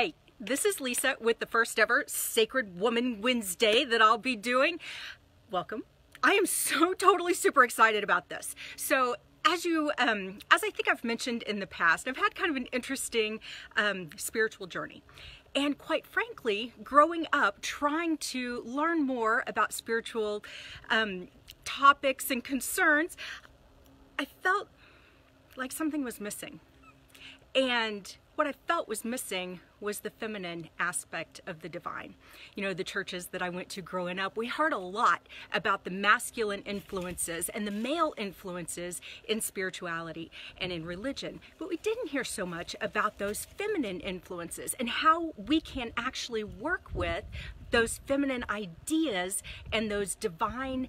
Hey, this is Lisa with the first ever Sacred Woman Wednesday that I'll be doing. Welcome. I am so totally super excited about this. So as I think I've mentioned in the past, I've had kind of an interesting spiritual journey. And quite frankly, growing up, trying to learn more about spiritual topics and concerns, I felt like something was missing. And what I felt was missing was the feminine aspect of the divine. You know, the churches that I went to growing up, we heard a lot about the masculine influences and the male influences in spirituality and in religion, but we didn't hear so much about those feminine influences and how we can actually work with those feminine ideas and those divine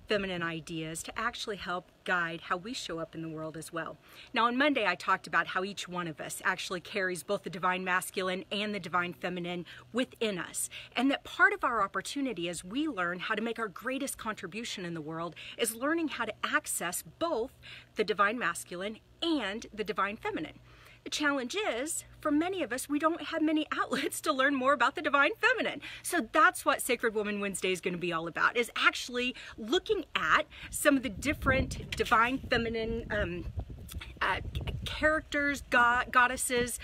feminine ideas to actually help guide how we show up in the world as well. Now on Monday I talked about how each one of us actually carries both the divine masculine and the divine feminine within us, and that part of our opportunity as we learn how to make our greatest contribution in the world is learning how to access both the divine masculine and the divine feminine. The challenge is, for many of us, we don't have many outlets to learn more about the divine feminine. So that's what Sacred Woman Wednesday is going to be all about, is actually looking at some of the different divine feminine characters, goddesses,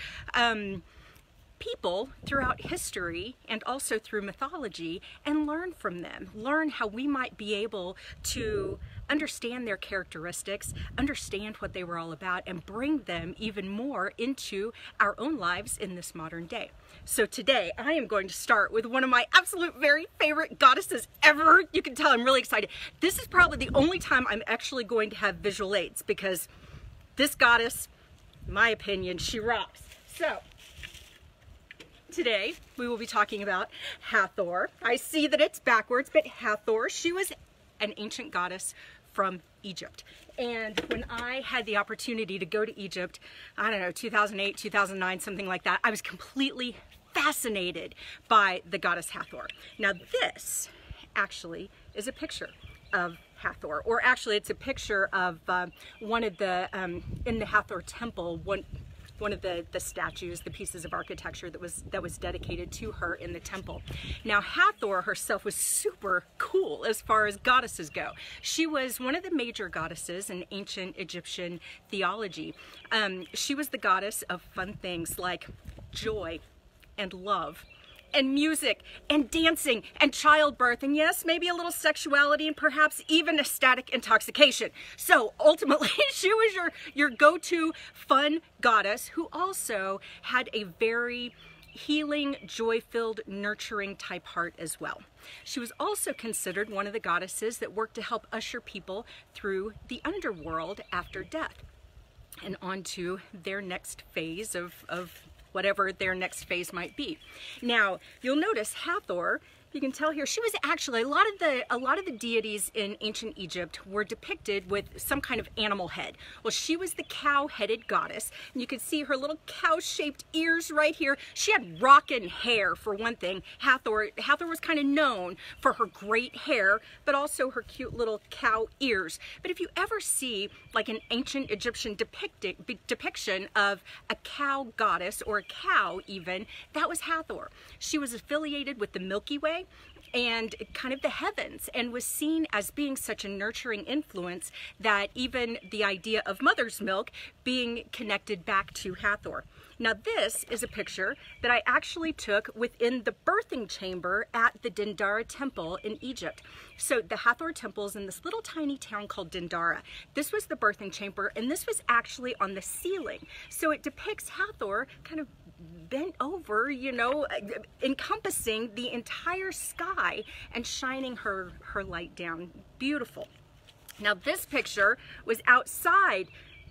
people throughout history and also through mythology, and learn from them. Learn how we might be able to understand their characteristics, understand what they were all about, and bring them even more into our own lives in this modern day. So today I am going to start with one of my absolute very favorite goddesses ever. You can tell I'm really excited. This is probably the only time I'm actually going to have visual aids, because this goddess, in my opinion, she rocks. So today we will be talking about Hathor. I see that it's backwards, but Hathor, she was an ancient goddess from Egypt. And when I had the opportunity to go to Egypt, I don't know, 2008, 2009, something like that, I was completely fascinated by the goddess Hathor. Now this actually is a picture of Hathor, or actually it's a picture of one of the, in the Hathor Temple, one of the statues, the pieces of architecture that was dedicated to her in the temple. Now Hathor herself was super cool as far as goddesses go. She was one of the major goddesses in ancient Egyptian theology. She was the goddess of fun things like joy and love and music and dancing and childbirth, and yes, maybe a little sexuality and perhaps even ecstatic intoxication. So ultimately she was your go-to fun goddess who also had a very healing, joy-filled, nurturing type heart as well. She was also considered one of the goddesses that worked to help usher people through the underworld after death and onto their next phase of whatever their next phase might be. Now, you'll notice Hathor, you can tell here, she was actually, a lot of the deities in ancient Egypt were depicted with some kind of animal head. Well, she was the cow-headed goddess, and you can see her little cow-shaped ears right here. She had rockin' hair, for one thing. Hathor was kind of known for her great hair, but also her cute little cow ears. But if you ever see like an ancient Egyptian depiction of a cow goddess, or a cow even, that was Hathor. She was affiliated with the Milky Way and kind of the heavens, and was seen as being such a nurturing influence that even the idea of mother's milk being connected back to Hathor. Now this is a picture that I actually took within the birthing chamber at the Dandara Temple in Egypt. So the Hathor Temple is in this little tiny town called Dandara. This was the birthing chamber, and this was actually on the ceiling. So it depicts Hathor kind of bent over, you know, encompassing the entire sky and shining her light down. Beautiful. Now this picture was outside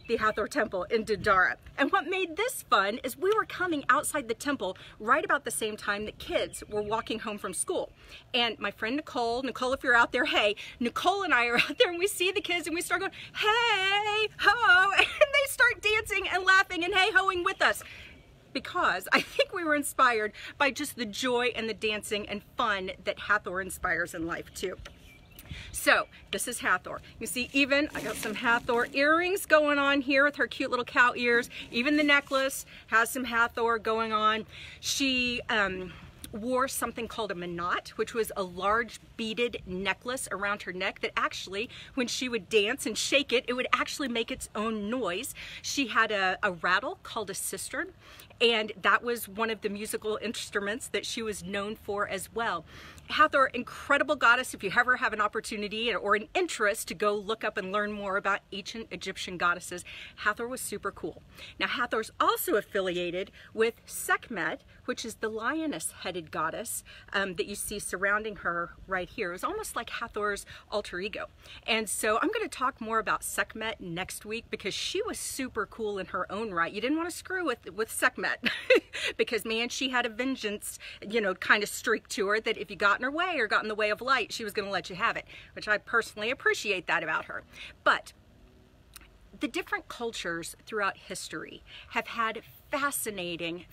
the Hathor Temple in Dandara. And what made this fun is we were coming outside the temple right about the same time that kids were walking home from school. And my friend Nicole, if you're out there, hey, Nicole and I are out there, and we see the kids and we start going, hey, ho, and they start dancing and laughing and hey-hoing with us. Because I think we were inspired by just the joy and the dancing and fun that Hathor inspires in life too. So this is Hathor. You see, even I got some Hathor earrings going on here with her cute little cow ears. Even the necklace has some Hathor going on. She wore something called a manat, which was a large beaded necklace around her neck that actually, when she would dance and shake it, it would actually make its own noise. She had a rattle called a cistern, and that was one of the musical instruments that she was known for as well. Hathor, incredible goddess. If you ever have an opportunity or an interest to go look up and learn more about ancient Egyptian goddesses, Hathor was super cool. Now, Hathor's also affiliated with Sekhmet, which is the lioness-headed goddess that you see surrounding her right here. It's almost like Hathor's alter ego. And so I'm going to talk more about Sekhmet next week because she was super cool in her own right. You didn't want to screw with Sekhmet because, man, she had a vengeance, you know, kind of streak to her that if you got in her way or got in the way of light, she was going to let you have it, which I personally appreciate that about her. But the different cultures throughout history have had fascinating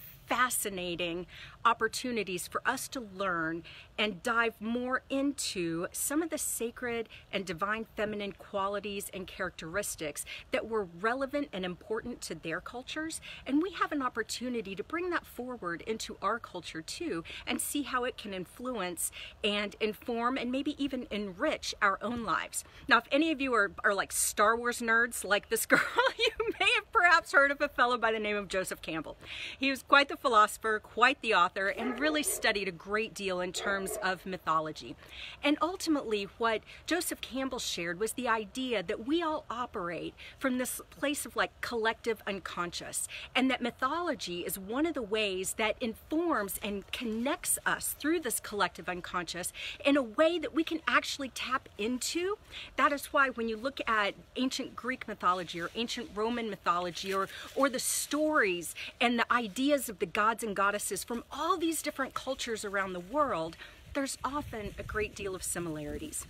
opportunities for us to learn and dive more into some of the sacred and divine feminine qualities and characteristics that were relevant and important to their cultures. And we have an opportunity to bring that forward into our culture too and see how it can influence and inform and maybe even enrich our own lives. Now, if any of you are like Star Wars nerds like this girl, you may have perhaps heard of a fellow by the name of Joseph Campbell. He was quite the philosopher, quite the author, and really studied a great deal in terms of mythology. And ultimately, what Joseph Campbell shared was the idea that we all operate from this place of like collective unconscious, and that mythology is one of the ways that informs and connects us through this collective unconscious in a way that we can actually tap into. That is why when you look at ancient Greek mythology or ancient Roman mythology or the stories and the ideas of the gods and goddesses from all these different cultures around the world, there's often a great deal of similarities.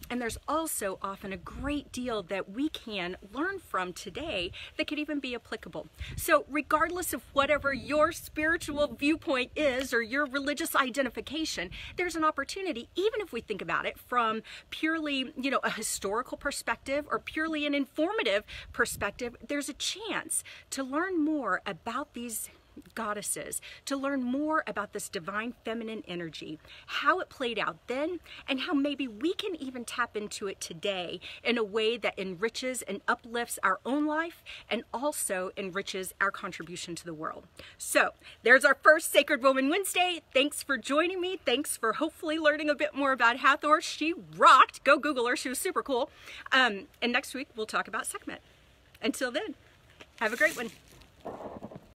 And there's also often a great deal that we can learn from today that could even be applicable. So regardless of whatever your spiritual viewpoint is or your religious identification, there's an opportunity, even if we think about it from purely, you know, a historical perspective or purely an informative perspective, there's a chance to learn more about these goddesses, to learn more about this divine feminine energy, how it played out then, and how maybe we can even tap into it today in a way that enriches and uplifts our own life and also enriches our contribution to the world. So there's our first Sacred Woman Wednesday. Thanks for joining me. Thanks for hopefully learning a bit more about Hathor. She rocked. Go Google her. She was super cool. And next week we'll talk about Sekhmet. Until then, have a great one.